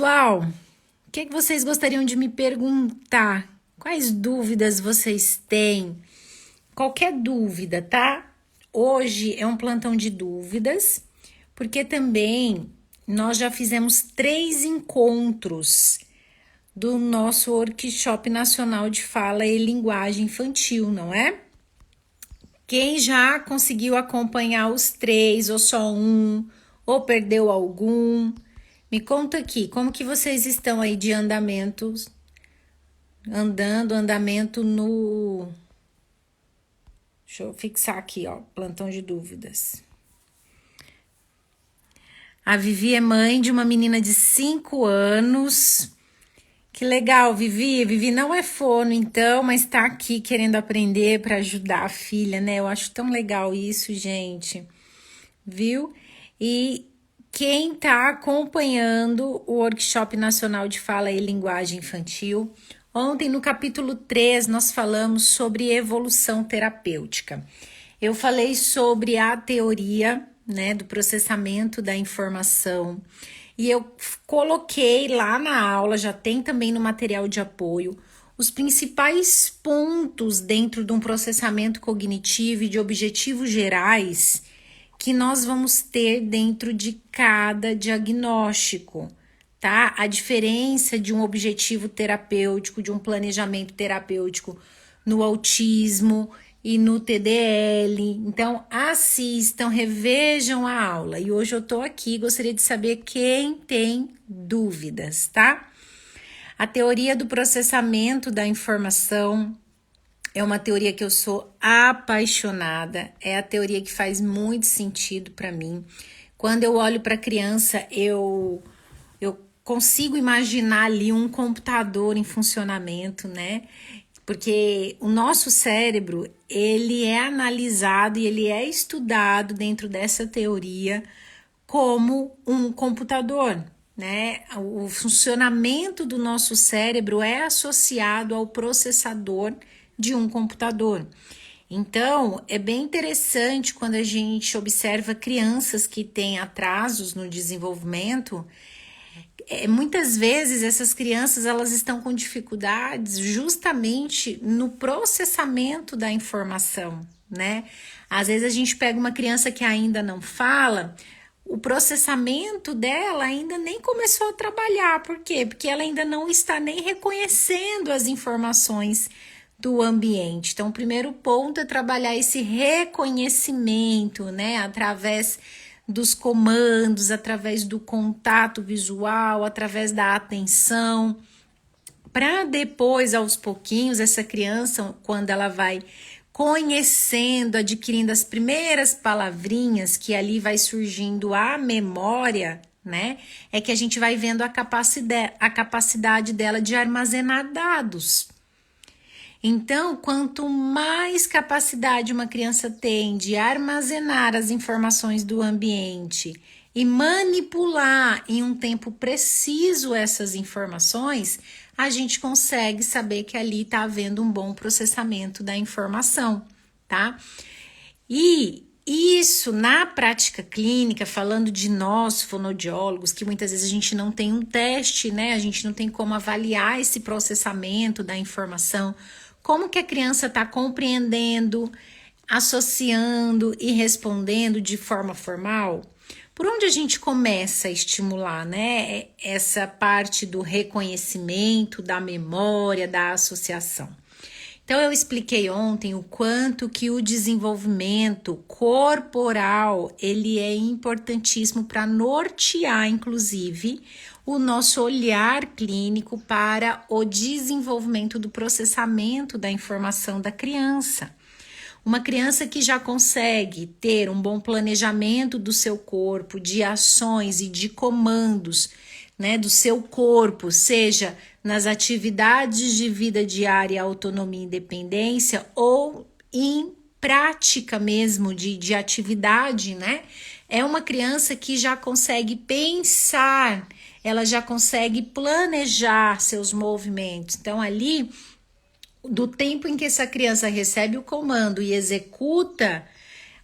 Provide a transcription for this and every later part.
Pessoal, o que é que vocês gostariam de me perguntar? Quais dúvidas vocês têm? Qualquer dúvida, tá? Hoje é um plantão de dúvidas, porque também nós já fizemos 3 encontros do nosso Workshop Nacional de Fala e Linguagem Infantil, não é? Quem já conseguiu acompanhar os 3, ou só um, ou perdeu algum? Me conta aqui, como que vocês estão aí de andamento no... Deixa eu fixar aqui, ó, plantão de dúvidas. A Vivi é mãe de uma menina de 5 anos. Que legal, Vivi. Vivi não é fono, então, mas tá aqui querendo aprender para ajudar a filha, né? Eu acho tão legal isso, gente. Viu? E quem tá acompanhando o Workshop Nacional de Fala e Linguagem Infantil, ontem no capítulo 3 nós falamos sobre evolução terapêutica. Eu falei sobre a teoria, né, do processamento da informação e eu coloquei lá na aula, já tem também no material de apoio, os principais pontos dentro de um processamento cognitivo e de objetivos gerais que nós vamos ter dentro de cada diagnóstico, tá? A diferença de um objetivo terapêutico, de um planejamento terapêutico no autismo e no TDL. Então, assistam, revejam a aula. E hoje eu tô aqui, gostaria de saber quem tem dúvidas, tá? A teoria do processamento da informação é uma teoria que eu sou apaixonada, é a teoria que faz muito sentido para mim. Quando eu olho para a criança, eu consigo imaginar ali um computador em funcionamento, né? Porque o nosso cérebro, ele é analisado e ele é estudado dentro dessa teoria como um computador, né? O funcionamento do nosso cérebro é associado ao processador de um computador. Então, é bem interessante quando a gente observa crianças que têm atrasos no desenvolvimento. Muitas vezes essas crianças elas estão com dificuldades justamente no processamento da informação, né? Às vezes a gente pega uma criança que ainda não fala, o processamento dela ainda nem começou a trabalhar. Por quê? Porque ela ainda não está nem reconhecendo as informações do ambiente. Então, o primeiro ponto é trabalhar esse reconhecimento, né? Através dos comandos, através do contato visual, através da atenção, para depois, aos pouquinhos, essa criança, quando ela vai conhecendo, adquirindo as primeiras palavrinhas, que ali vai surgindo a memória, né? É que a gente vai vendo a capacidade dela de armazenar dados. Então, quanto mais capacidade uma criança tem de armazenar as informações do ambiente e manipular em um tempo preciso essas informações, a gente consegue saber que ali está havendo um bom processamento da informação, tá? E isso na prática clínica, falando de nós, fonoaudiólogos, que muitas vezes a gente não tem um teste, né? A gente não tem como avaliar esse processamento da informação. Como que a criança está compreendendo, associando e respondendo de forma formal? Por onde a gente começa a estimular, né? Essa parte do reconhecimento, da memória, da associação. Então, eu expliquei ontem o quanto que o desenvolvimento corporal, ele é importantíssimo para nortear, inclusive, o nosso olhar clínico para o desenvolvimento do processamento da informação da criança. Uma criança que já consegue ter um bom planejamento do seu corpo, de ações e de comandos, né, do seu corpo, seja nas atividades de vida diária, autonomia e independência, ou em prática mesmo de atividade, né? É uma criança que já consegue pensar, ela já consegue planejar seus movimentos. Então, ali, do tempo em que essa criança recebe o comando e executa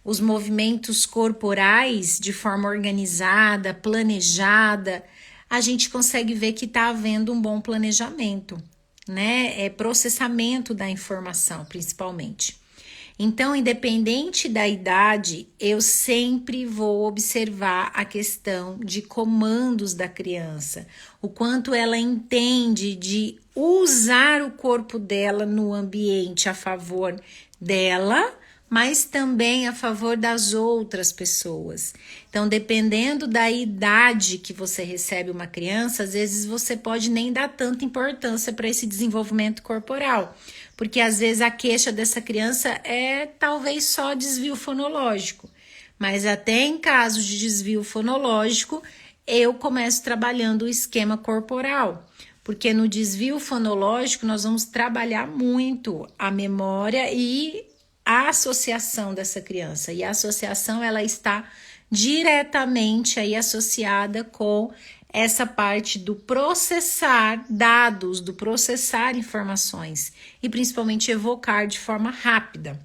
os movimentos corporais de forma organizada, planejada, a gente consegue ver que está havendo um bom planejamento, né? Processamento da informação, principalmente. Então, independente da idade, eu sempre vou observar a questão de comandos da criança, o quanto ela entende de usar o corpo dela no ambiente a favor dela, mas também a favor das outras pessoas. Então, dependendo da idade que você recebe uma criança, às vezes você pode nem dar tanta importância para esse desenvolvimento corporal, porque às vezes a queixa dessa criança é talvez só desvio fonológico, mas até em casos de desvio fonológico, eu começo trabalhando o esquema corporal, porque no desvio fonológico nós vamos trabalhar muito a memória e a associação dessa criança, e a associação ela está diretamente aí associada com essa parte do processar dados, do processar informações e principalmente evocar de forma rápida.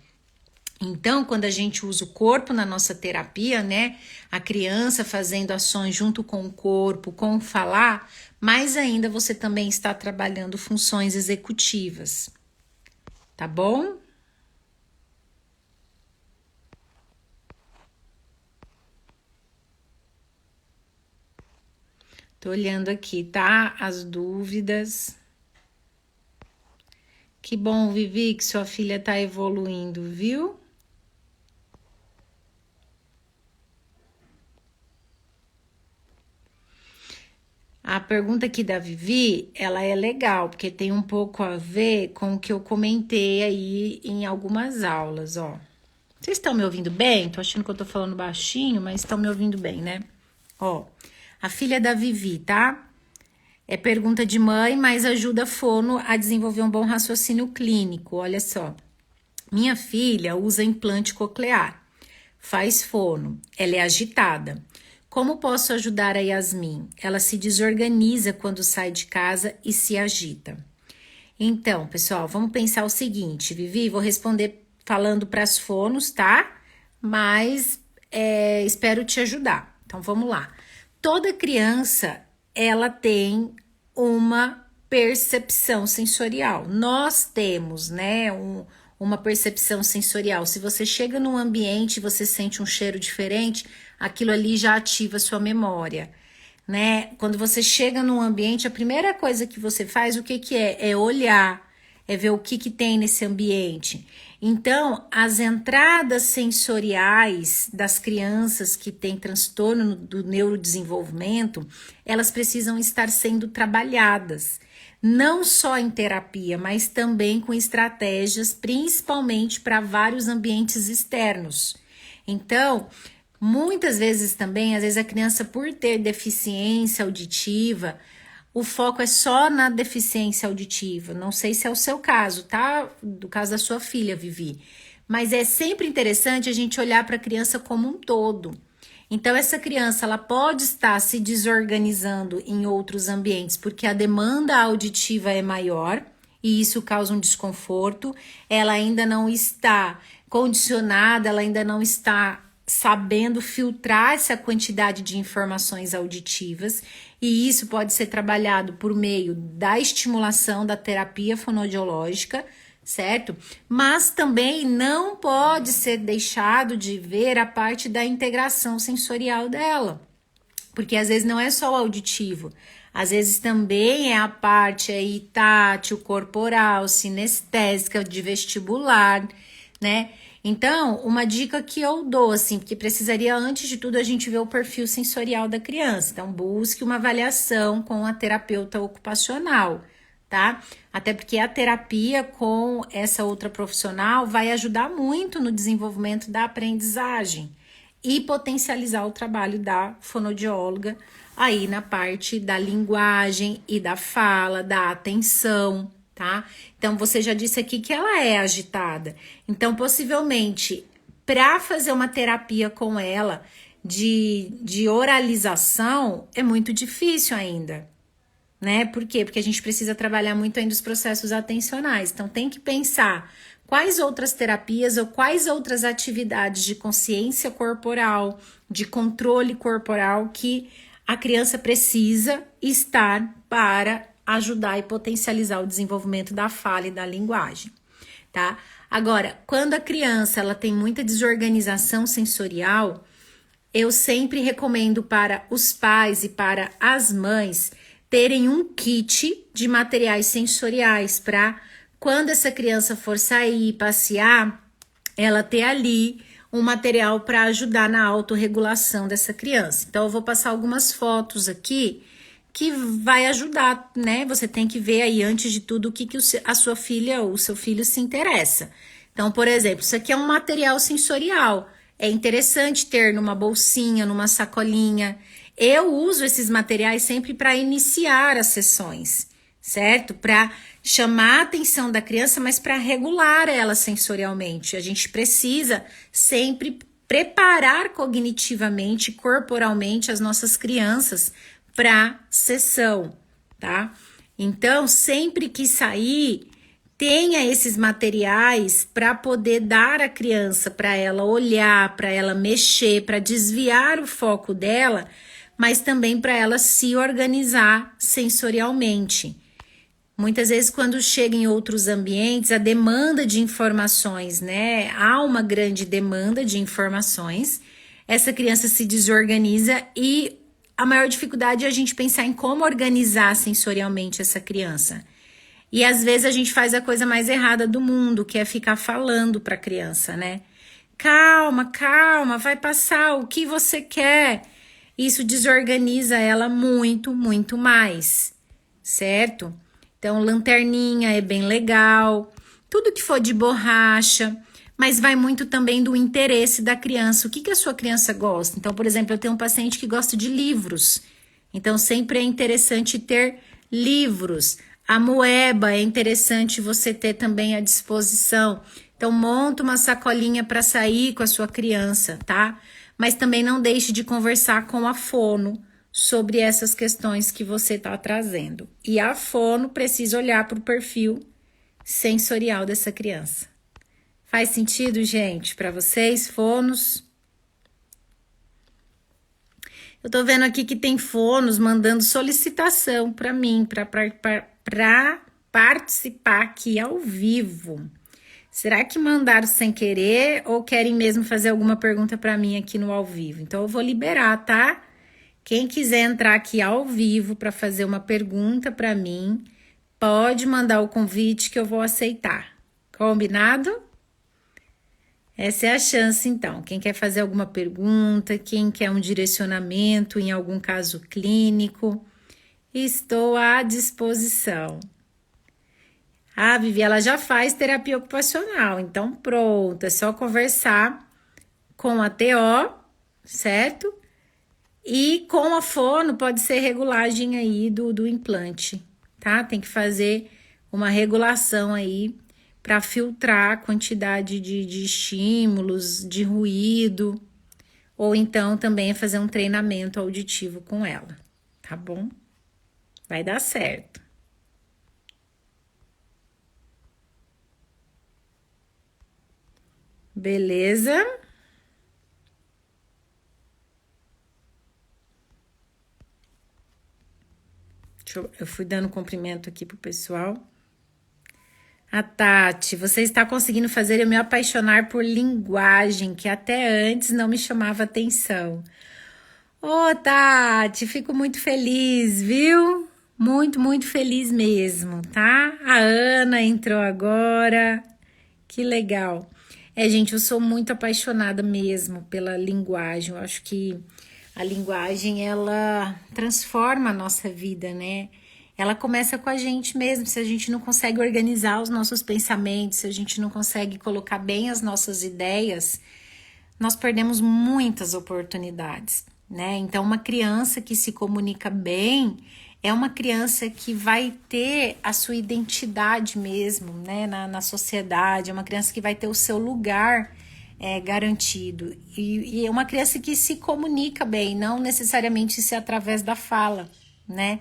Então, quando a gente usa o corpo na nossa terapia, né, a criança fazendo ações junto com o corpo, com o falar, mais ainda você também está trabalhando funções executivas, tá bom? Tô olhando aqui, tá? As dúvidas. Que bom, Vivi, que sua filha tá evoluindo, viu? A pergunta aqui da Vivi, ela é legal, porque tem um pouco a ver com o que eu comentei aí em algumas aulas, ó. Vocês estão me ouvindo bem? Tô achando que eu tô falando baixinho, mas estão me ouvindo bem, né? Ó, a filha da Vivi, tá? É pergunta de mãe, mas ajuda a fono a desenvolver um bom raciocínio clínico. Olha só. Minha filha usa implante coclear, faz fono, ela é agitada. Como posso ajudar a Yasmin? Ela se desorganiza quando sai de casa e se agita. Então, pessoal, vamos pensar o seguinte, Vivi, vou responder falando para as fonos, tá? Mas espero te ajudar. Então, vamos lá. Toda criança, ela tem uma percepção sensorial. Nós temos, né, uma percepção sensorial. Se você chega num ambiente e você sente um cheiro diferente, aquilo ali já ativa a sua memória, né? Quando você chega num ambiente, a primeira coisa que você faz, o que que é? É olhar, é ver o que que tem nesse ambiente. Então, as entradas sensoriais das crianças que têm transtorno do neurodesenvolvimento, elas precisam estar sendo trabalhadas, não só em terapia, mas também com estratégias, principalmente para vários ambientes externos. Então, muitas vezes também, às vezes a criança, por ter deficiência auditiva, o foco é só na deficiência auditiva. Não sei se é o seu caso, tá? Do caso da sua filha, Vivi. Mas é sempre interessante a gente olhar para a criança como um todo. Então, essa criança, ela pode estar se desorganizando em outros ambientes, porque a demanda auditiva é maior e isso causa um desconforto. Ela ainda não está condicionada, ela ainda não está sabendo filtrar essa quantidade de informações auditivas, e isso pode ser trabalhado por meio da estimulação da terapia fonoaudiológica, certo? Mas também não pode ser deixado de ver a parte da integração sensorial dela, porque às vezes não é só o auditivo, às vezes também é a parte aí tátil, corporal, sinestésica, de vestibular, né? Então, uma dica que eu dou, assim, porque precisaria, antes de tudo, a gente ver o perfil sensorial da criança. Então, busque uma avaliação com a terapeuta ocupacional, tá? Até porque a terapia com essa outra profissional vai ajudar muito no desenvolvimento da aprendizagem e potencializar o trabalho da fonoaudióloga aí na parte da linguagem e da fala, da atenção, tá? Então, você já disse aqui que ela é agitada. Então, possivelmente, para fazer uma terapia com ela de oralização, é muito difícil ainda, né? Por quê? Porque a gente precisa trabalhar muito ainda os processos atencionais. Então, tem que pensar quais outras terapias ou quais outras atividades de consciência corporal, de controle corporal que a criança precisa estar para ajudar e potencializar o desenvolvimento da fala e da linguagem, tá? Agora, quando a criança ela tem muita desorganização sensorial, eu sempre recomendo para os pais e para as mães terem um kit de materiais sensoriais para quando essa criança for sair, passear, ela ter ali um material para ajudar na autorregulação dessa criança. Então, eu vou passar algumas fotos aqui que vai ajudar, né? Você tem que ver aí, antes de tudo, o que a sua filha ou o seu filho se interessa. Então, por exemplo, isso aqui é um material sensorial. É interessante ter numa bolsinha, numa sacolinha. Eu uso esses materiais sempre para iniciar as sessões, certo? Para chamar a atenção da criança, mas para regular ela sensorialmente. A gente precisa sempre preparar cognitivamente, corporalmente as nossas crianças para sessão, tá? Então, sempre que sair, tenha esses materiais para poder dar à criança, para ela olhar, para ela mexer, para desviar o foco dela, mas também para ela se organizar sensorialmente. Muitas vezes, quando chega em outros ambientes, a demanda de informações, né? Há uma grande demanda de informações, essa criança se desorganiza e a maior dificuldade é a gente pensar em como organizar sensorialmente essa criança. E às vezes a gente faz a coisa mais errada do mundo, que é ficar falando para a criança, né? Calma, calma, vai passar o que você quer. Isso desorganiza ela muito, muito mais, certo? Então, lanterninha é bem legal, tudo que for de borracha, mas vai muito também do interesse da criança. O que a sua criança gosta? Então, por exemplo, eu tenho um paciente que gosta de livros. Então, sempre é interessante ter livros. A moeba é interessante você ter também à disposição. Então, monta uma sacolinha para sair com a sua criança, tá? Mas também não deixe de conversar com a fono sobre essas questões que você está trazendo. E a fono precisa olhar para o perfil sensorial dessa criança. Faz sentido, gente, para vocês, fonos? Eu tô vendo aqui que tem fonos mandando solicitação para mim, para participar aqui ao vivo. Será que mandaram sem querer ou querem mesmo fazer alguma pergunta para mim aqui no ao vivo? Então eu vou liberar, tá? Quem quiser entrar aqui ao vivo para fazer uma pergunta para mim, pode mandar o convite que eu vou aceitar. Combinado? Essa é a chance, então. Quem quer fazer alguma pergunta, quem quer um direcionamento em algum caso clínico, estou à disposição. Ah, Vivi, ela já faz terapia ocupacional, então pronto, é só conversar com a TO, certo? E com a fono pode ser regulagem aí do implante, tá? Tem que fazer uma regulação aí para filtrar a quantidade de estímulos, de ruído, ou então também fazer um treinamento auditivo com ela, tá bom? Vai dar certo. Beleza? Eu fui dando cumprimento aqui pro pessoal. A Tati, você está conseguindo fazer eu me apaixonar por linguagem, que até antes não me chamava atenção. Ô, Tati, fico muito feliz, viu? Muito, muito feliz mesmo, tá? A Ana entrou agora. Que legal. Gente, eu sou muito apaixonada mesmo pela linguagem. Eu acho que a linguagem, ela transforma a nossa vida, né? Ela começa com a gente mesmo. Se a gente não consegue organizar os nossos pensamentos, se a gente não consegue colocar bem as nossas ideias, nós perdemos muitas oportunidades, né? Então, uma criança que se comunica bem é uma criança que vai ter a sua identidade mesmo, né, na sociedade, é uma criança que vai ter o seu lugar garantido. E é uma criança que se comunica bem, não necessariamente se através da fala, né?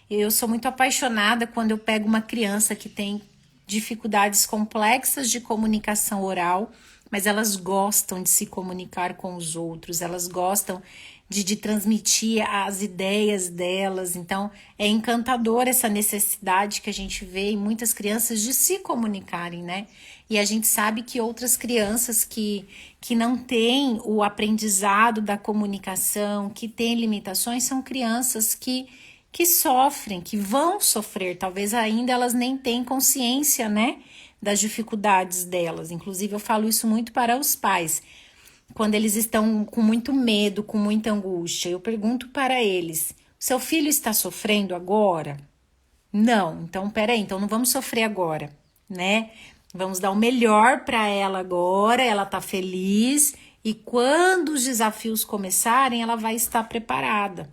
Eu sou muito apaixonada quando eu pego uma criança que tem dificuldades complexas de comunicação oral, mas elas gostam de se comunicar com os outros, elas gostam de transmitir as ideias delas. Então, é encantador essa necessidade que a gente vê em muitas crianças de se comunicarem, né? E a gente sabe que outras crianças que não têm o aprendizado da comunicação, que têm limitações, são crianças que sofrem, que vão sofrer. Talvez ainda elas nem tenham consciência, né, das dificuldades delas. Inclusive, eu falo isso muito para os pais. Quando eles estão com muito medo, com muita angústia, eu pergunto para eles: seu filho está sofrendo agora? Não, então peraí, então não vamos sofrer agora, né? Vamos dar o melhor para ela agora, ela tá feliz e quando os desafios começarem, ela vai estar preparada,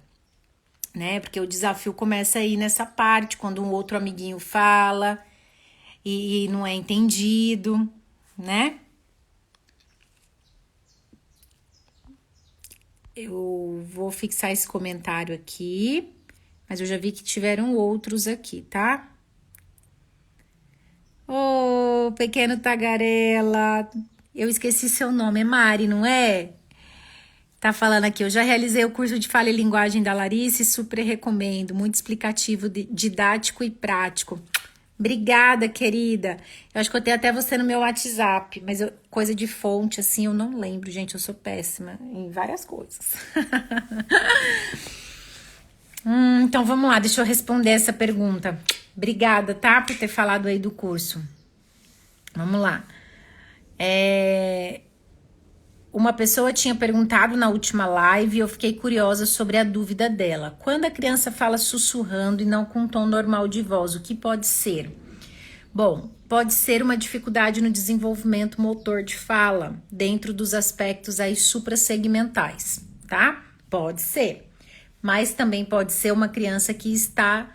né? Porque o desafio começa aí nessa parte, quando um outro amiguinho fala e não é entendido, né? Eu vou fixar esse comentário aqui, mas eu já vi que tiveram outros aqui, tá? Ô, pequeno tagarela, eu esqueci seu nome, é Mari, não é? Tá falando aqui, eu já realizei o curso de fala e linguagem da Larissa e super recomendo, muito explicativo, didático e prático. Obrigada, querida. Eu acho que eu tenho até você no meu WhatsApp, mas coisa de fonte, assim, eu não lembro, gente, eu sou péssima em várias coisas. Então vamos lá, deixa eu responder essa pergunta. Obrigada, tá, por ter falado aí do curso. Vamos lá. Uma pessoa tinha perguntado na última live e eu fiquei curiosa sobre a dúvida dela. Quando a criança fala sussurrando e não com tom normal de voz, o que pode ser? Bom, pode ser uma dificuldade no desenvolvimento motor de fala, dentro dos aspectos aí suprassegmentais, tá? Pode ser. Mas também pode ser uma criança que está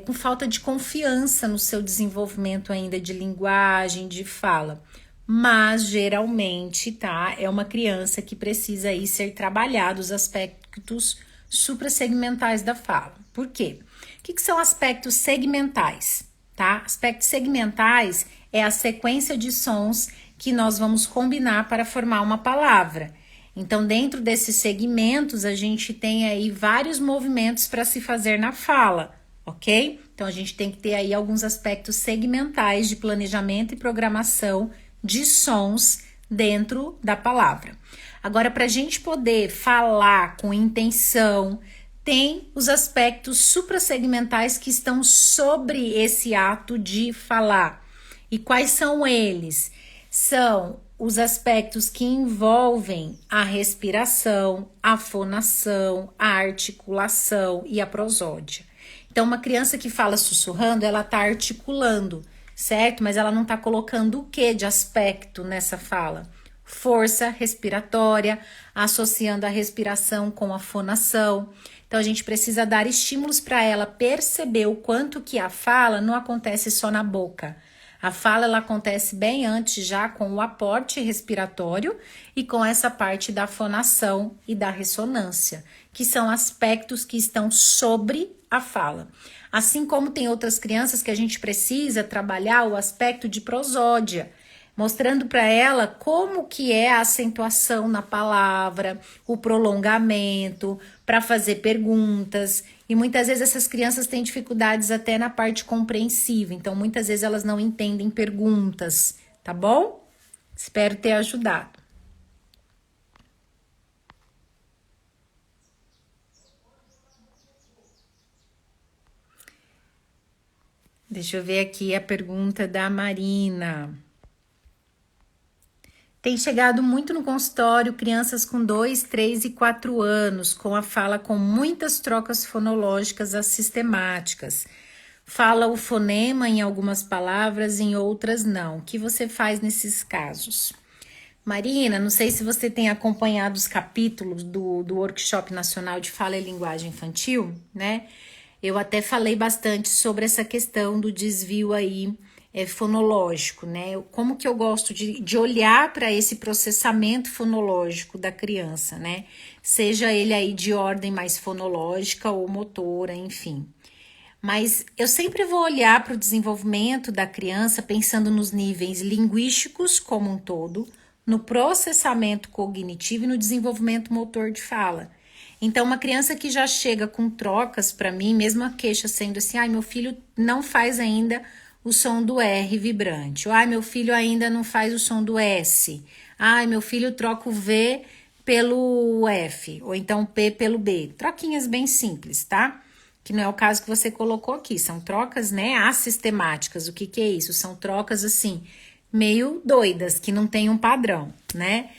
com falta de confiança no seu desenvolvimento ainda de linguagem, de fala. Mas geralmente, tá? É uma criança que precisa aí ser trabalhado os aspectos suprassegmentais da fala. Por quê? O que são aspectos segmentais, tá? Aspectos segmentais é a sequência de sons que nós vamos combinar para formar uma palavra. Então, dentro desses segmentos, a gente tem aí vários movimentos para se fazer na fala, ok? Então, a gente tem que ter aí alguns aspectos segmentais de planejamento e programação de sons dentro da palavra. Agora, para a gente poder falar com intenção, tem os aspectos suprassegmentais que estão sobre esse ato de falar. E quais são eles? São os aspectos que envolvem a respiração, a fonação, a articulação e a prosódia. Então, uma criança que fala sussurrando, ela está articulando, certo? Mas ela não está colocando o que de aspecto nessa fala? Força respiratória, associando a respiração com a fonação. Então, a gente precisa dar estímulos para ela perceber o quanto que a fala não acontece só na boca. A fala, ela acontece bem antes já com o aporte respiratório e com essa parte da fonação e da ressonância, que são aspectos que estão sobre a fala. Assim como tem outras crianças que a gente precisa trabalhar o aspecto de prosódia, mostrando para ela como que é a acentuação na palavra, o prolongamento, para fazer perguntas. E muitas vezes essas crianças têm dificuldades até na parte compreensiva, então muitas vezes elas não entendem perguntas, tá bom? Espero ter ajudado. Deixa eu ver aqui a pergunta da Marina. Tem chegado muito no consultório crianças com 2, 3 e 4 anos, com a fala com muitas trocas fonológicas sistemáticas. Fala o fonema em algumas palavras, em outras não. O que você faz nesses casos? Marina, não sei se você tem acompanhado os capítulos do Workshop Nacional de Fala e Linguagem Infantil, né? Eu até falei bastante sobre essa questão do desvio aí fonológico, né? Como que eu gosto de olhar para esse processamento fonológico da criança, né? Seja ele aí de ordem mais fonológica ou motora, enfim. Mas eu sempre vou olhar para o desenvolvimento da criança pensando nos níveis linguísticos como um todo, no processamento cognitivo e no desenvolvimento motor de fala. Então, uma criança que já chega com trocas para mim, mesmo a queixa sendo assim, ai, meu filho não faz ainda o som do R vibrante, ou ai, meu filho ainda não faz o som do S, ai, meu filho troca o V pelo F, ou então P pelo B. Troquinhas bem simples, tá? Que não é o caso que você colocou aqui, são trocas, né, assistemáticas. O que que é isso? São trocas, assim, meio doidas, que não tem um padrão, né?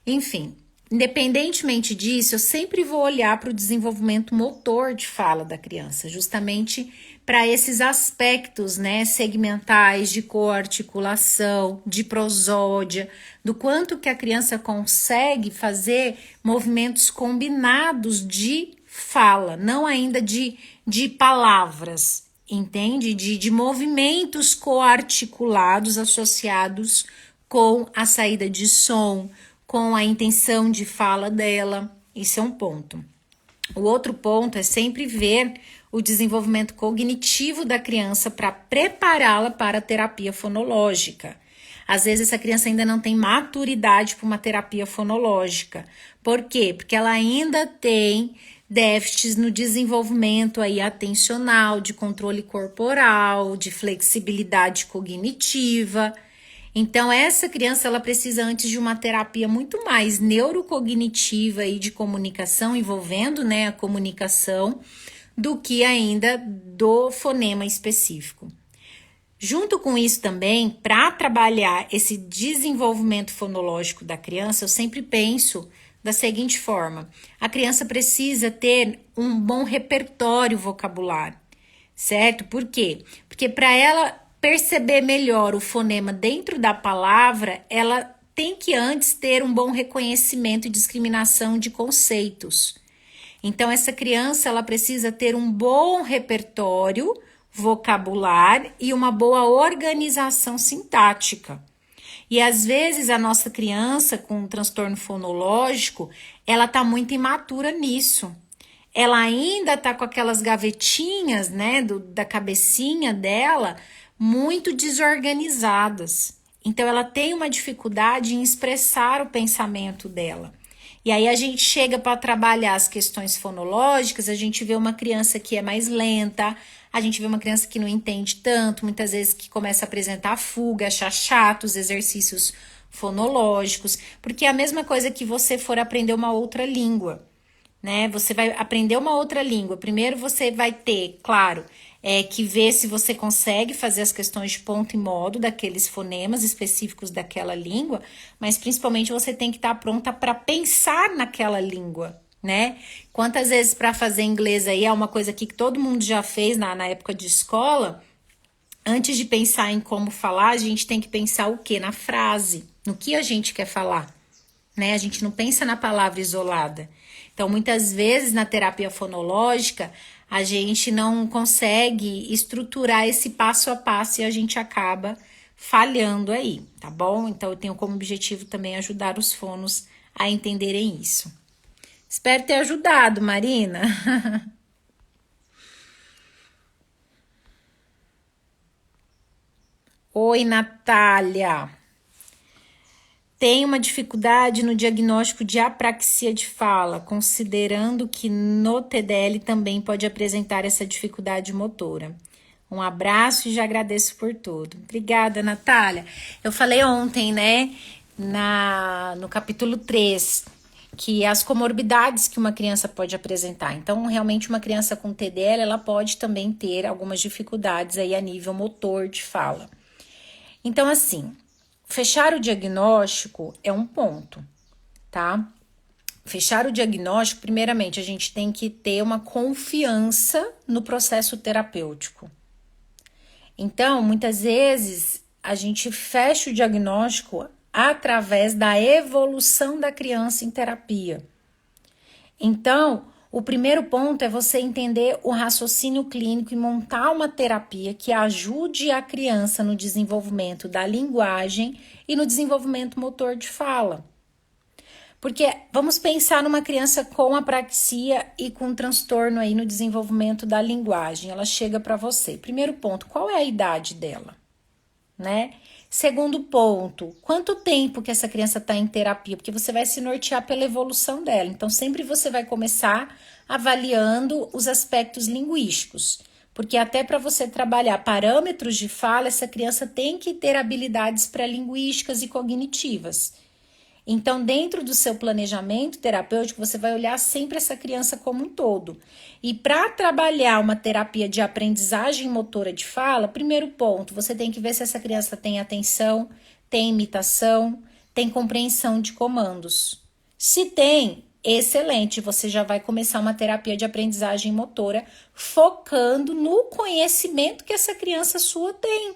Enfim, independentemente disso, eu sempre vou olhar para o desenvolvimento motor de fala da criança, justamente para esses aspectos, né, segmentais de coarticulação, de prosódia, do quanto que a criança consegue fazer movimentos combinados de fala, não ainda de palavras, entende? De movimentos coarticulados associados com a saída de som, com a intenção de fala dela. Isso é um ponto. O outro ponto é sempre ver o desenvolvimento cognitivo da criança para prepará-la para a terapia fonológica. Às vezes essa criança ainda não tem maturidade para uma terapia fonológica. Por quê? Porque ela ainda tem déficits no desenvolvimento aí atencional, de controle corporal, de flexibilidade cognitiva. Então, essa criança, ela precisa antes de uma terapia muito mais neurocognitiva e de comunicação, envolvendo, né, a comunicação, do que ainda do fonema específico. Junto com isso também, para trabalhar esse desenvolvimento fonológico da criança, eu sempre penso da seguinte forma: a criança precisa ter um bom repertório vocabular, certo? Por quê? Porque para ela perceber melhor o fonema dentro da palavra, ela tem que antes ter um bom reconhecimento e discriminação de conceitos. Então, essa criança, ela precisa ter um bom repertório vocabular e uma boa organização sintática. E às vezes a nossa criança com um transtorno fonológico, ela tá muito imatura nisso. Ela ainda tá com aquelas gavetinhas, né, da cabecinha dela, muito desorganizadas. Então, ela tem uma dificuldade em expressar o pensamento dela. E aí a gente chega para trabalhar as questões fonológicas, a gente vê uma criança que é mais lenta, a gente vê uma criança que não entende tanto, muitas vezes que começa a apresentar fuga, achar chato os exercícios fonológicos, porque é a mesma coisa que você for aprender uma outra língua, né? Você vai aprender uma outra língua. Primeiro você vai ter, claro, que ver se você consegue fazer as questões de ponto e modo daqueles fonemas específicos daquela língua, mas principalmente você tem que estar pronta para pensar naquela língua, né? Quantas vezes para fazer inglês aí é uma coisa aqui que todo mundo já fez na época de escola, antes de pensar em como falar, a gente tem que pensar o quê? Na frase, no que a gente quer falar, né? A gente não pensa na palavra isolada. Então, muitas vezes na terapia fonológica, a gente não consegue estruturar esse passo a passo e a gente acaba falhando aí, tá bom? Então, eu tenho como objetivo também ajudar os fonos a entenderem isso. Espero ter ajudado, Marina. Oi, Natália. Tem uma dificuldade no diagnóstico de apraxia de fala, considerando que no TDL também pode apresentar essa dificuldade motora. Um abraço e já agradeço por tudo. Obrigada, Natália. Eu falei ontem, né, no capítulo 3, que as comorbidades que uma criança pode apresentar. Então, realmente, uma criança com TDL, ela pode também ter algumas dificuldades aí a nível motor de fala. Então, assim, fechar o diagnóstico é um ponto, tá? Fechar o diagnóstico, primeiramente, a gente tem que ter uma confiança no processo terapêutico. Então, muitas vezes, a gente fecha o diagnóstico através da evolução da criança em terapia. Então, o primeiro ponto é você entender o raciocínio clínico e montar uma terapia que ajude a criança no desenvolvimento da linguagem e no desenvolvimento motor de fala. Porque vamos pensar numa criança com apraxia e com transtorno aí no desenvolvimento da linguagem. Ela chega para você. Primeiro ponto, qual é a idade dela? Né? Segundo ponto, quanto tempo que essa criança está em terapia? Porque você vai se nortear pela evolução dela. Então, sempre você vai começar avaliando os aspectos linguísticos. Porque até para você trabalhar parâmetros de fala, essa criança tem que ter habilidades pré-linguísticas e cognitivas. Então, dentro do seu planejamento terapêutico, você vai olhar sempre essa criança como um todo. E para trabalhar uma terapia de aprendizagem motora de fala, primeiro ponto, você tem que ver se essa criança tem atenção, tem imitação, tem compreensão de comandos. Se tem, excelente, você já vai começar uma terapia de aprendizagem motora focando no conhecimento que essa criança sua tem.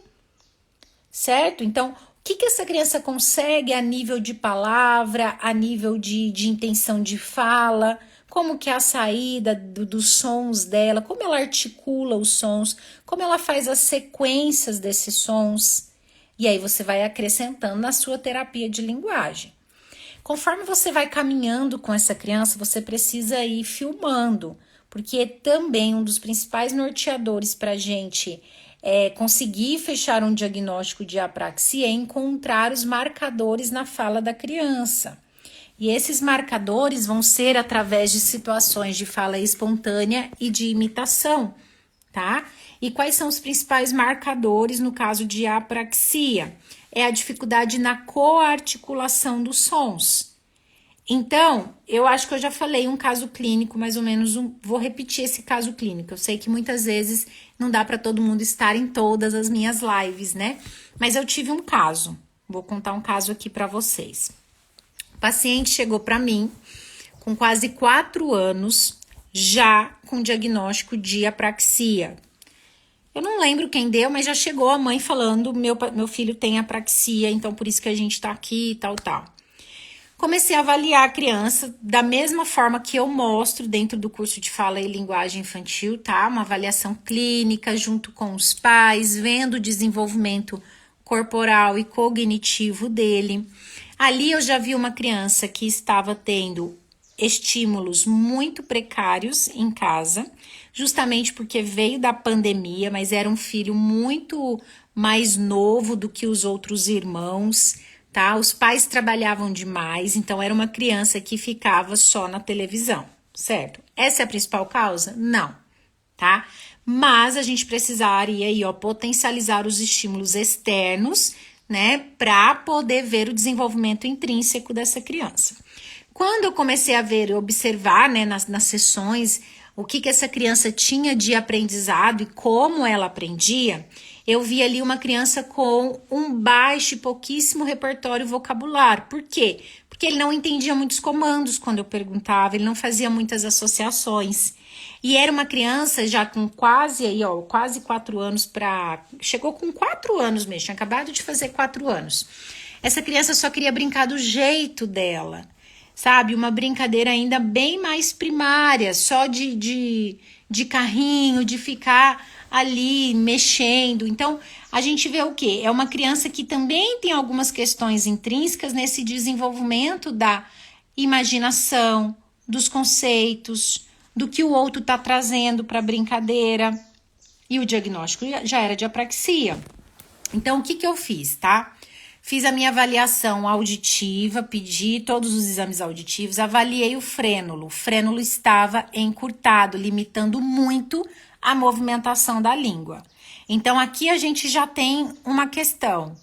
Certo? Então, o que essa criança consegue a nível de palavra, a nível de intenção de fala, como que é a saída dos sons dela, como ela articula os sons, como ela faz as sequências desses sons. E aí você vai acrescentando na sua terapia de linguagem. Conforme você vai caminhando com essa criança, você precisa ir filmando, porque também um dos principais norteadores para a gente conseguir fechar um diagnóstico de apraxia é encontrar os marcadores na fala da criança. E esses marcadores vão ser através de situações de fala espontânea e de imitação, tá? E quais são os principais marcadores no caso de apraxia? É a dificuldade na coarticulação dos sons. Então, eu acho que eu já falei um caso clínico, mais ou menos, vou repetir esse caso clínico. Eu sei que muitas vezes não dá para todo mundo estar em todas as minhas lives, né? Mas eu tive um caso, vou contar um caso aqui para vocês. O paciente chegou para mim com quase 4 anos, já com diagnóstico de apraxia. Eu não lembro quem deu, mas já chegou a mãe falando, meu filho tem apraxia, então por isso que a gente tá aqui e tal. Comecei a avaliar a criança da mesma forma que eu mostro dentro do curso de fala e linguagem infantil, tá? Uma avaliação clínica junto com os pais, vendo o desenvolvimento corporal e cognitivo dele. Ali eu já vi uma criança que estava tendo estímulos muito precários em casa, justamente porque veio da pandemia, mas era um filho muito mais novo do que os outros irmãos, tá? Os pais trabalhavam demais, então era uma criança que ficava só na televisão, certo? Essa é a principal causa? Não, tá? Mas a gente precisaria aí, potencializar os estímulos externos, né, para poder ver o desenvolvimento intrínseco dessa criança. Quando eu comecei a ver, observar, né, nas sessões, o que essa criança tinha de aprendizado e como ela aprendia, eu vi ali uma criança com um baixo e pouquíssimo repertório vocabular. Por quê? Porque ele não entendia muitos comandos quando eu perguntava, ele não fazia muitas associações. E era uma criança já com quase 4 anos chegou com 4 anos mesmo, tinha acabado de fazer 4 anos. Essa criança só queria brincar do jeito dela, sabe? Uma brincadeira ainda bem mais primária, só de carrinho, de ficar ali mexendo. Então, a gente vê o quê? É uma criança que também tem algumas questões intrínsecas nesse desenvolvimento da imaginação, dos conceitos, do que o outro está trazendo para a brincadeira. E o diagnóstico já era de apraxia. Então, o que eu fiz, tá? Fiz a minha avaliação auditiva, pedi todos os exames auditivos, avaliei o frênulo. O frênulo estava encurtado, limitando muito a movimentação da língua. Então, aqui a gente já tem uma questão.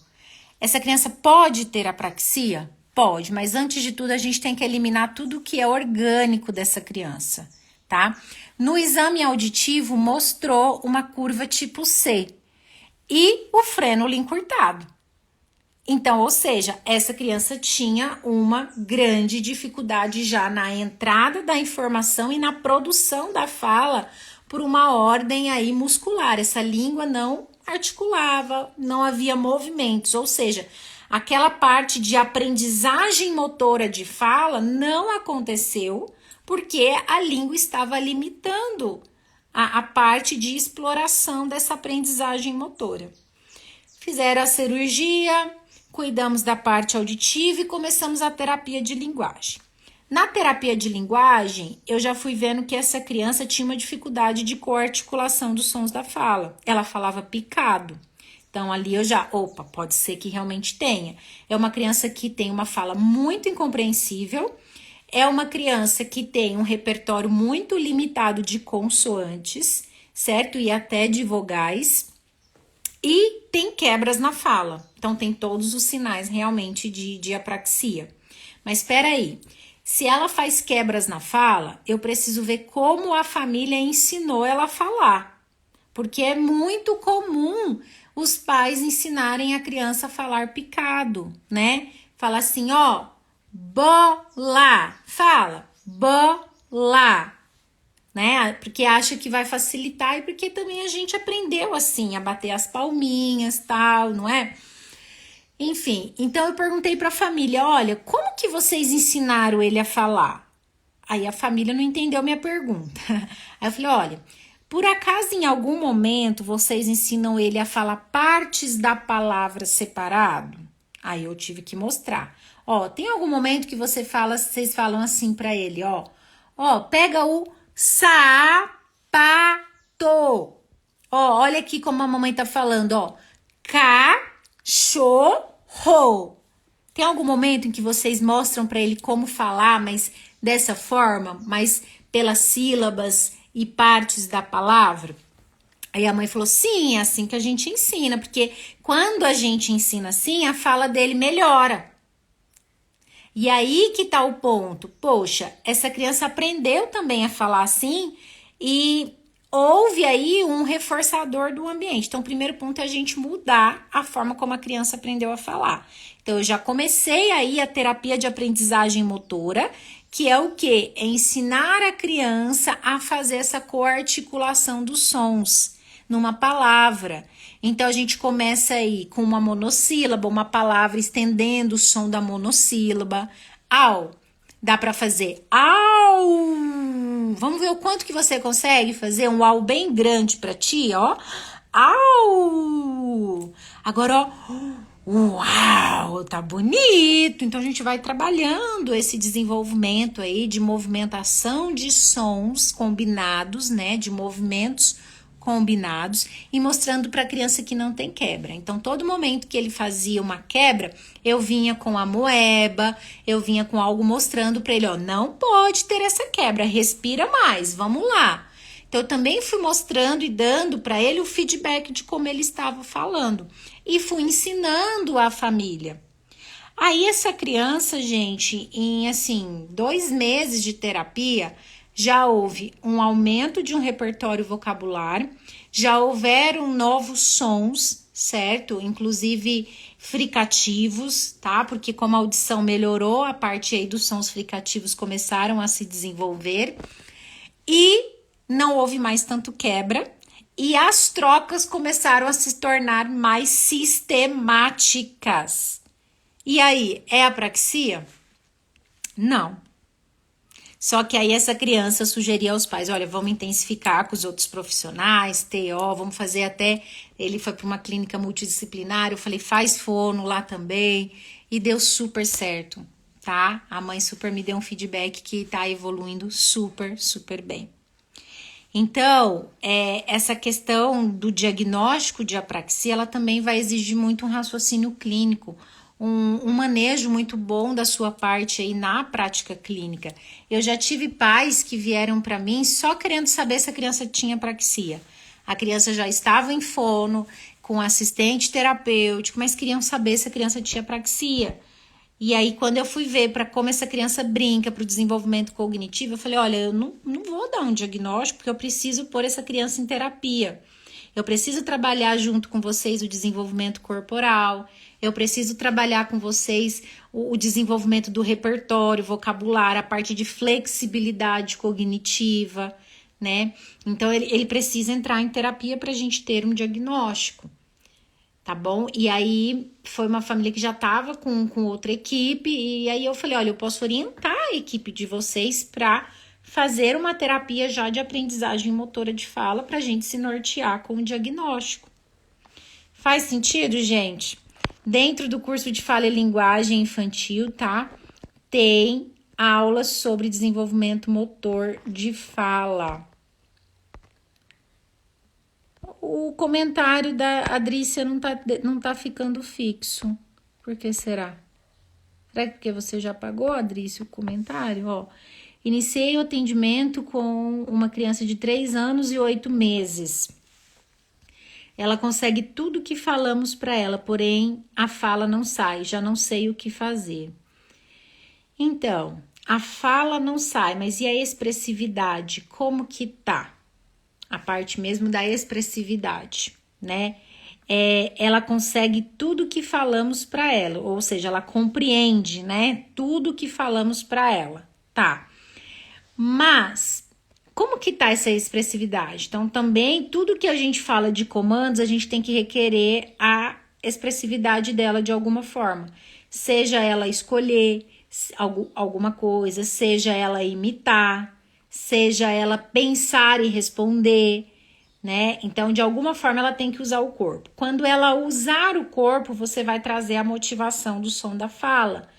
Essa criança pode ter apraxia? Pode, mas antes de tudo a gente tem que eliminar tudo que é orgânico dessa criança, tá? No exame auditivo mostrou uma curva tipo C e o frênulo encurtado. Então, ou seja, essa criança tinha uma grande dificuldade já na entrada da informação e na produção da fala por uma ordem aí muscular. Essa língua não articulava, não havia movimentos, ou seja, aquela parte de aprendizagem motora de fala não aconteceu porque a língua estava limitando a parte de exploração dessa aprendizagem motora. Fizeram a cirurgia, cuidamos da parte auditiva e começamos a terapia de linguagem. Na terapia de linguagem, eu já fui vendo que essa criança tinha uma dificuldade de coarticulação dos sons da fala. Ela falava picado. Então, ali eu já, opa, pode ser que realmente tenha. É uma criança que tem uma fala muito incompreensível, é uma criança que tem um repertório muito limitado de consoantes, certo? E até de vogais, e tem quebras na fala. Então, tem todos os sinais realmente de apraxia. Mas espera aí, se ela faz quebras na fala, eu preciso ver como a família ensinou ela a falar. Porque é muito comum os pais ensinarem a criança a falar picado, né? Fala assim, ó, bola, fala, bola, né? Porque acha que vai facilitar e porque também a gente aprendeu assim, a bater as palminhas, tal, não é? Enfim, então eu perguntei para a família, olha, como que vocês ensinaram ele a falar? Aí a família não entendeu minha pergunta. Aí eu falei, olha, por acaso em algum momento vocês ensinam ele a falar partes da palavra separado? Aí eu tive que mostrar. Ó, tem algum momento que vocês falam assim para ele, ó, pega o sapato. Ó, olha aqui como a mamãe tá falando, ó. Cachorro. Tem algum momento em que vocês mostram para ele como falar, mas dessa forma, mas pelas sílabas e partes da palavra? Aí a mãe falou, sim, é assim que a gente ensina, porque quando a gente ensina assim, a fala dele melhora. E aí que tá o ponto. Poxa, essa criança aprendeu também a falar assim e houve aí um reforçador do ambiente. Então, o primeiro ponto é a gente mudar a forma como a criança aprendeu a falar. Então, eu já comecei aí a terapia de aprendizagem motora, que é o quê? É ensinar a criança a fazer essa coarticulação dos sons numa palavra. Então a gente começa aí com uma monossílaba, uma palavra estendendo o som da monossílaba. Au. Dá para fazer au. Vamos ver o quanto que você consegue fazer um au bem grande para ti, ó. Au. Agora, ó. Uau, tá bonito. Então a gente vai trabalhando esse desenvolvimento aí de movimentação de sons combinados, né, de movimentos combinados e mostrando para a criança que não tem quebra. Então, todo momento que ele fazia uma quebra, eu vinha com a moeba, eu vinha com algo mostrando para ele, ó, não pode ter essa quebra, respira mais, vamos lá. Então, eu também fui mostrando e dando para ele o feedback de como ele estava falando e fui ensinando a família. Aí, essa criança, gente, em assim, 2 meses de terapia, já houve um aumento de um repertório vocabular, já houveram novos sons, certo? Inclusive fricativos, tá? Porque como a audição melhorou, a parte aí dos sons fricativos começaram a se desenvolver e não houve mais tanto quebra e as trocas começaram a se tornar mais sistemáticas. E aí, é apraxia? Não. Só que aí essa criança sugeria aos pais, olha, vamos intensificar com os outros profissionais, TO, vamos fazer até... Ele foi para uma clínica multidisciplinar, eu falei, faz fono lá também, e deu super certo, tá? A mãe super me deu um feedback que tá evoluindo super, super bem. Então, essa questão do diagnóstico de apraxia, ela também vai exigir muito um raciocínio clínico, um manejo muito bom da sua parte aí na prática clínica. Eu já tive pais que vieram para mim só querendo saber se a criança tinha apraxia. A criança já estava em fono, com assistente terapêutico, mas queriam saber se a criança tinha apraxia. E aí, quando eu fui ver para como essa criança brinca para o desenvolvimento cognitivo, eu falei, olha, eu não vou dar um diagnóstico, porque eu preciso pôr essa criança em terapia. Eu preciso trabalhar junto com vocês o desenvolvimento corporal, eu preciso trabalhar com vocês o desenvolvimento do repertório, vocabulário, a parte de flexibilidade cognitiva, né? Então, ele precisa entrar em terapia para a gente ter um diagnóstico. Tá bom? E aí foi uma família que já tava com outra equipe, e aí eu falei, olha, eu posso orientar a equipe de vocês para fazer uma terapia já de aprendizagem motora de fala pra gente se nortear com o diagnóstico. Faz sentido, gente? Dentro do curso de fala e linguagem infantil, tá? Tem aulas sobre desenvolvimento motor de fala. o comentário da Adrícia não tá ficando fixo. Por que será? Será que porque você já pagou, Adrícia, o comentário? Ó, iniciei o atendimento com uma criança de 3 anos e 8 meses. Ela consegue tudo que falamos para ela, porém a fala não sai, já não sei o que fazer. Então, a fala não sai, mas e a expressividade? Como que tá? A parte mesmo da expressividade, né? Ela consegue tudo que falamos para ela, ou seja, ela compreende, né? Tudo que falamos para ela, tá? Mas como que tá essa expressividade? Então, também tudo que a gente fala de comandos, a gente tem que requerer a expressividade dela de alguma forma. Seja ela escolher alguma coisa, seja ela imitar, seja ela pensar e responder, né? Então, de alguma forma, ela tem que usar o corpo. Quando ela usar o corpo, você vai trazer a motivação do som da fala.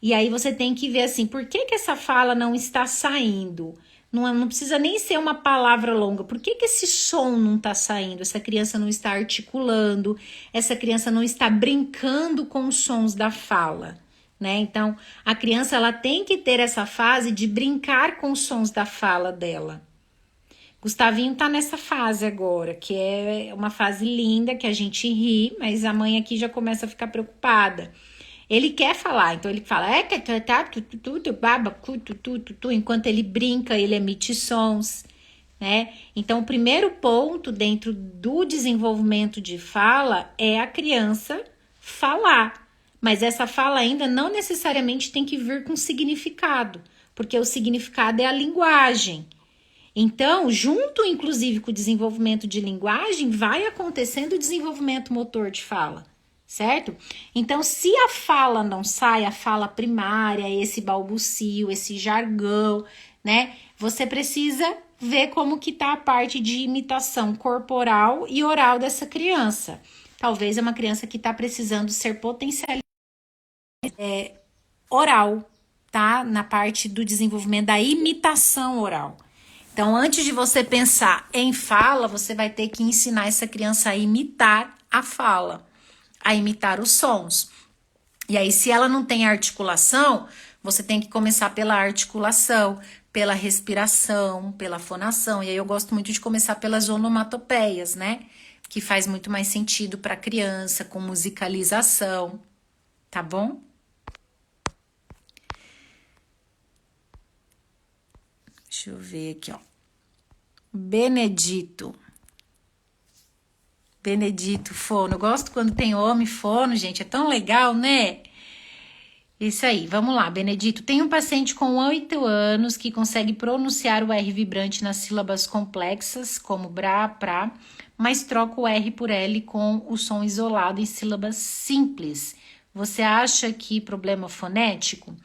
E aí você tem que ver assim, por que essa fala não está saindo? Não precisa nem ser uma palavra longa. Por que esse som não está saindo? Essa criança não está articulando, essa criança não está brincando com os sons da fala, né? Então, a criança ela tem que ter essa fase de brincar com os sons da fala dela. Gustavinho tá nessa fase agora, que é uma fase linda, que a gente ri, mas a mãe aqui já começa a ficar preocupada. Ele quer falar, então ele fala, enquanto ele brinca, ele emite sons, né? Então, o primeiro ponto dentro do desenvolvimento de fala é a criança falar, mas essa fala ainda não necessariamente tem que vir com significado, porque o significado é a linguagem. Então, junto inclusive com o desenvolvimento de linguagem, vai acontecendo o desenvolvimento motor de fala. Certo? Então, se a fala não sai, a fala primária, esse balbucio, esse jargão, né? Você precisa ver como que tá a parte de imitação corporal e oral dessa criança. Talvez é uma criança que tá precisando ser potencializada oral, tá? Na parte do desenvolvimento da imitação oral. Então, antes de você pensar em fala, você vai ter que ensinar essa criança a imitar a fala, a imitar os sons. E aí, se ela não tem articulação, você tem que começar pela articulação, pela respiração, pela fonação. E aí eu gosto muito de começar pelas onomatopeias, né? Que faz muito mais sentido para a criança, com musicalização, tá bom? Deixa eu ver aqui, ó. Benedito, fono. Eu gosto quando tem homem fono, gente. É tão legal, né? Isso aí, vamos lá, Benedito. Tem um paciente com 8 anos que consegue pronunciar o R vibrante nas sílabas complexas, como bra, pra, mas troca o R por L com o som isolado em sílabas simples. Você acha que problema fonético?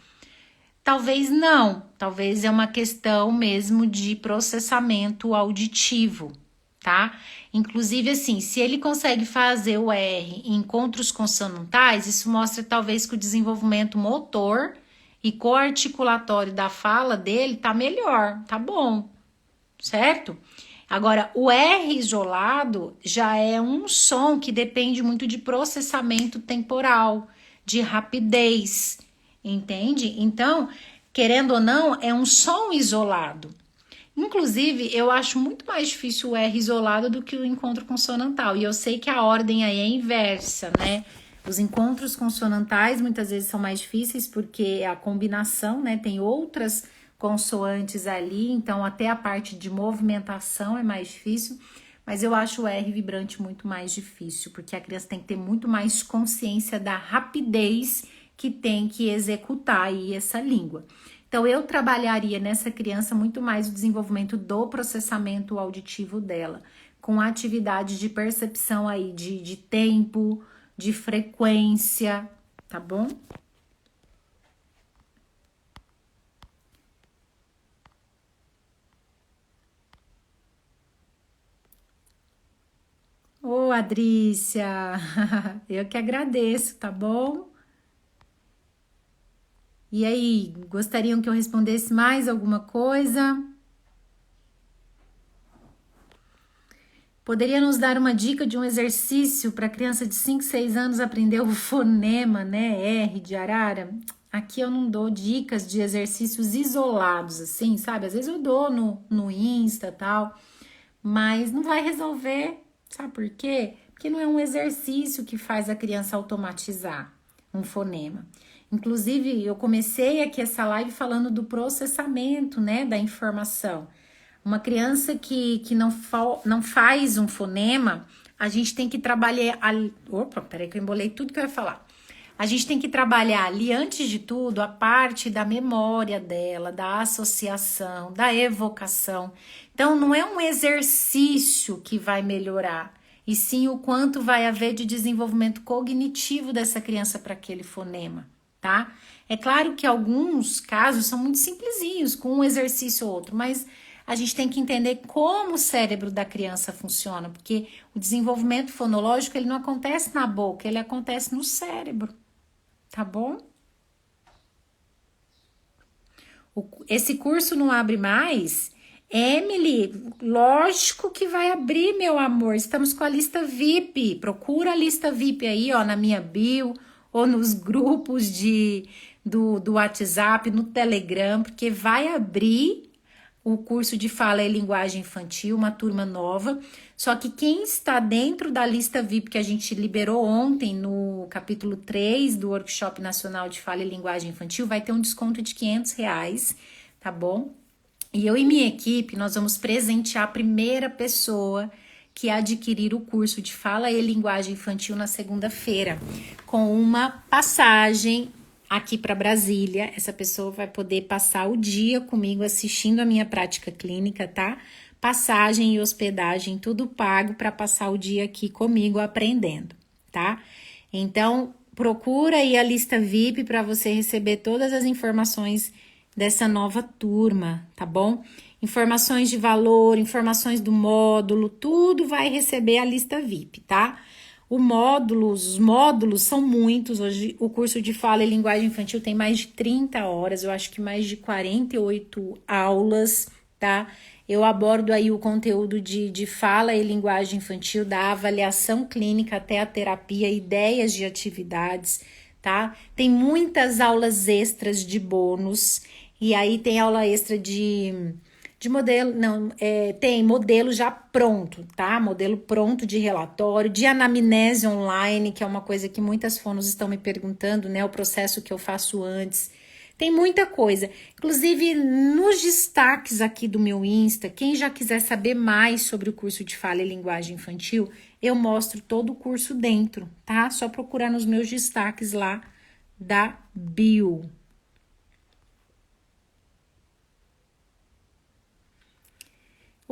Talvez não, talvez é uma questão mesmo de processamento auditivo, tá? Inclusive, assim, se ele consegue fazer o R em encontros consonantais, isso mostra talvez que o desenvolvimento motor e coarticulatório da fala dele tá melhor, tá bom, certo? Agora, o R isolado já é um som que depende muito de processamento temporal, de rapidez, entende? Então, querendo ou não, é um som isolado. Inclusive, eu acho muito mais difícil o R isolado do que o encontro consonantal. E eu sei que a ordem aí é inversa, né? Os encontros consonantais muitas vezes são mais difíceis porque a combinação, né, tem outras consoantes ali, então até a parte de movimentação é mais difícil. Mas eu acho o R vibrante muito mais difícil, porque a criança tem que ter muito mais consciência da rapidez que tem que executar aí essa língua. Então, eu trabalharia nessa criança muito mais o desenvolvimento do processamento auditivo dela, com atividades de percepção aí de tempo, de frequência, tá bom? Ô, Adrícia, eu que agradeço, tá bom? E aí, gostariam que eu respondesse mais alguma coisa? Poderia nos dar uma dica de um exercício para criança de 5, 6 anos aprender o fonema, né? R de arara? Aqui eu não dou dicas de exercícios isolados, assim, sabe? Às vezes eu dou no Insta e tal, mas não vai resolver, sabe por quê? Porque não é um exercício que faz a criança automatizar um fonema. Inclusive, eu comecei aqui essa live falando do processamento, né, da informação. Uma criança que não faz um fonema, a gente tem que trabalhar... Opa, peraí que eu embolei tudo que eu ia falar. A gente tem que trabalhar ali, antes de tudo, a parte da memória dela, da associação, da evocação. Então, não é um exercício que vai melhorar, e sim o quanto vai haver de desenvolvimento cognitivo dessa criança para aquele fonema, tá? É claro que alguns casos são muito simplesinhos, com um exercício ou outro, mas a gente tem que entender como o cérebro da criança funciona, porque o desenvolvimento fonológico ele não acontece na boca, ele acontece no cérebro, tá bom? Esse curso não abre mais? Emily, lógico que vai abrir, meu amor. Estamos com a lista VIP. Procura a lista VIP aí, ó, na minha bio ou nos grupos do WhatsApp, no Telegram, porque vai abrir o curso de fala e linguagem infantil, uma turma nova. Só que quem está dentro da lista VIP que a gente liberou ontem no capítulo 3 do Workshop Nacional de Fala e Linguagem Infantil vai ter um desconto de R$500, tá bom? E eu e minha equipe, nós vamos presentear a primeira pessoa que adquirir o curso de fala e linguagem infantil na segunda-feira, com uma passagem aqui para Brasília. Essa pessoa vai poder passar o dia comigo assistindo a minha prática clínica, tá? Passagem e hospedagem, tudo pago para passar o dia aqui comigo aprendendo, tá? Então, procura aí a lista VIP para você receber todas as informações dessa nova turma, tá bom? Informações de valor, informações do módulo, tudo vai receber a lista VIP, tá? Os módulos são muitos. Hoje o curso de fala e linguagem infantil tem mais de 30 horas, eu acho que mais de 48 aulas, tá? Eu abordo aí o conteúdo de fala e linguagem infantil, da avaliação clínica até a terapia, ideias de atividades, tá? Tem muitas aulas extras de bônus, e aí tem aula extra de modelo, tem modelo já pronto, tá? Modelo pronto de relatório, de anamnese online, que é uma coisa que muitas fonos estão me perguntando, né? O processo que eu faço antes. Tem muita coisa. Inclusive, nos destaques aqui do meu Insta, quem já quiser saber mais sobre o curso de fala e linguagem infantil, eu mostro todo o curso dentro, tá? Só procurar nos meus destaques lá da bio.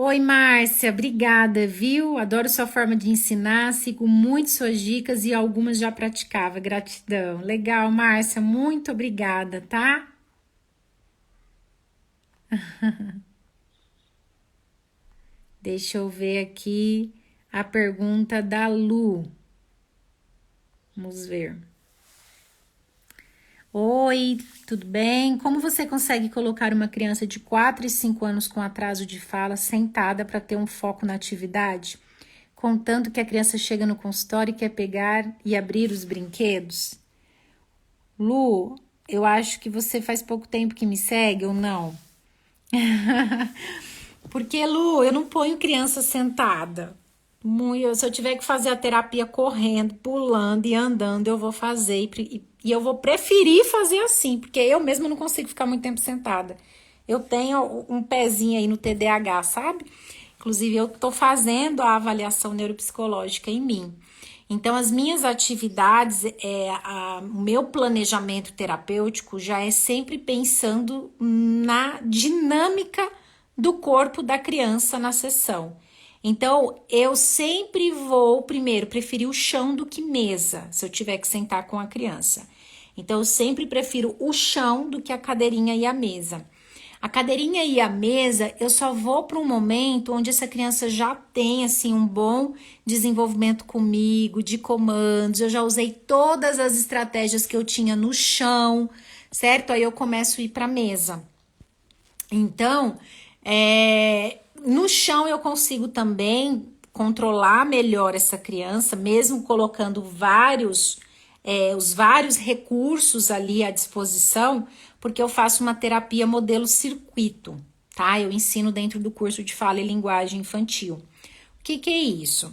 Oi, Márcia, obrigada, viu? Adoro sua forma de ensinar, sigo muito suas dicas e algumas já praticava. Gratidão. Legal, Márcia, muito obrigada, tá? Deixa eu ver aqui a pergunta da Lu. Vamos ver. Oi, tudo bem? Como você consegue colocar uma criança de 4 e 5 anos com atraso de fala sentada para ter um foco na atividade? Contanto que a criança chega no consultório e quer pegar e abrir os brinquedos? Lu, eu acho que você faz pouco tempo que me segue ou não? Porque, Lu, eu não ponho criança sentada. Se eu tiver que fazer a terapia correndo, pulando e andando, eu vou fazer. E eu vou preferir fazer assim, porque eu mesma não consigo ficar muito tempo sentada. Eu tenho um pezinho aí no TDAH, sabe? Inclusive, eu tô fazendo a avaliação neuropsicológica em mim. Então, as minhas atividades, o meu planejamento terapêutico já é sempre pensando na dinâmica do corpo da criança na sessão. Então, eu sempre vou, primeiro, preferir o chão do que mesa, se eu tiver que sentar com a criança. Então, eu sempre prefiro o chão do que a cadeirinha e a mesa. A cadeirinha e a mesa, eu só vou para um momento onde essa criança já tem, assim, um bom desenvolvimento comigo, de comandos. Eu já usei todas as estratégias que eu tinha no chão, certo? Aí eu começo a ir para a mesa. Então, no chão eu consigo também controlar melhor essa criança, mesmo colocando os vários recursos ali à disposição, porque eu faço uma terapia modelo circuito, tá? Eu ensino dentro do curso de fala e linguagem infantil. O que é isso?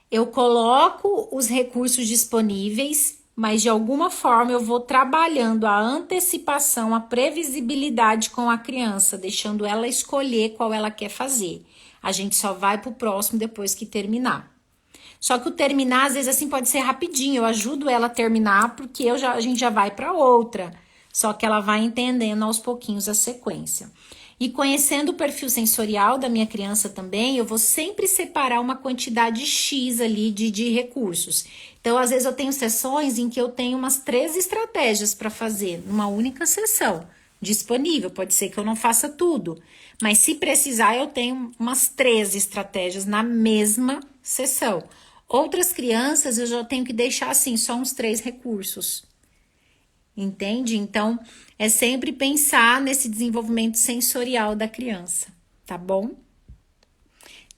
Eu coloco os recursos disponíveis, mas de alguma forma eu vou trabalhando a antecipação, a previsibilidade com a criança, deixando ela escolher qual ela quer fazer. A gente só vai pro próximo depois que terminar. Só que o terminar, às vezes, assim, pode ser rapidinho. Eu ajudo ela a terminar, porque a gente já vai para outra. Só que ela vai entendendo aos pouquinhos a sequência. E conhecendo o perfil sensorial da minha criança também, eu vou sempre separar uma quantidade X ali de recursos. Então, às vezes, eu tenho sessões em que eu tenho umas 3 estratégias para fazer numa única sessão disponível. Pode ser que eu não faça tudo, mas se precisar, eu tenho umas 3 estratégias na mesma sessão. Outras crianças, eu já tenho que deixar assim, só uns 3 recursos. Entende? Então, é sempre pensar nesse desenvolvimento sensorial da criança, tá bom?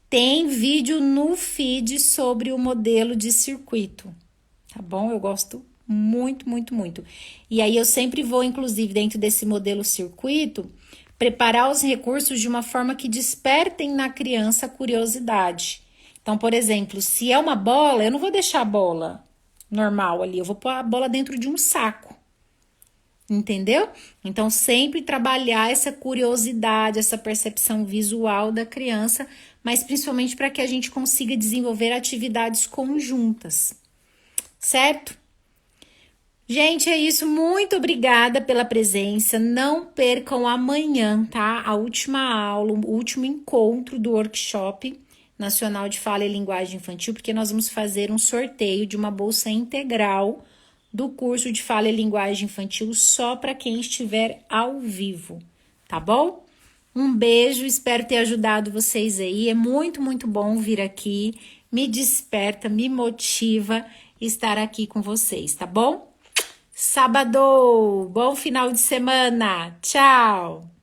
Tem vídeo no feed sobre o modelo de circuito, tá bom? Eu gosto muito, muito, muito. E aí eu sempre vou, inclusive, dentro desse modelo circuito, preparar os recursos de uma forma que despertem na criança a curiosidade. Então, por exemplo, se é uma bola, eu não vou deixar a bola normal ali, eu vou pôr a bola dentro de um saco. Entendeu? Então, sempre trabalhar essa curiosidade, essa percepção visual da criança, mas principalmente para que a gente consiga desenvolver atividades conjuntas, certo? Gente, é isso. Muito obrigada pela presença. Não percam amanhã, tá? A última aula, o último encontro do workshop nacional de fala e linguagem infantil, porque nós vamos fazer um sorteio de uma bolsa integral do curso de fala e linguagem infantil só para quem estiver ao vivo, tá bom? Um beijo, espero ter ajudado vocês aí. É muito, muito bom vir aqui. Me desperta, me motiva estar aqui com vocês, tá bom? Sábado, bom final de semana. Tchau!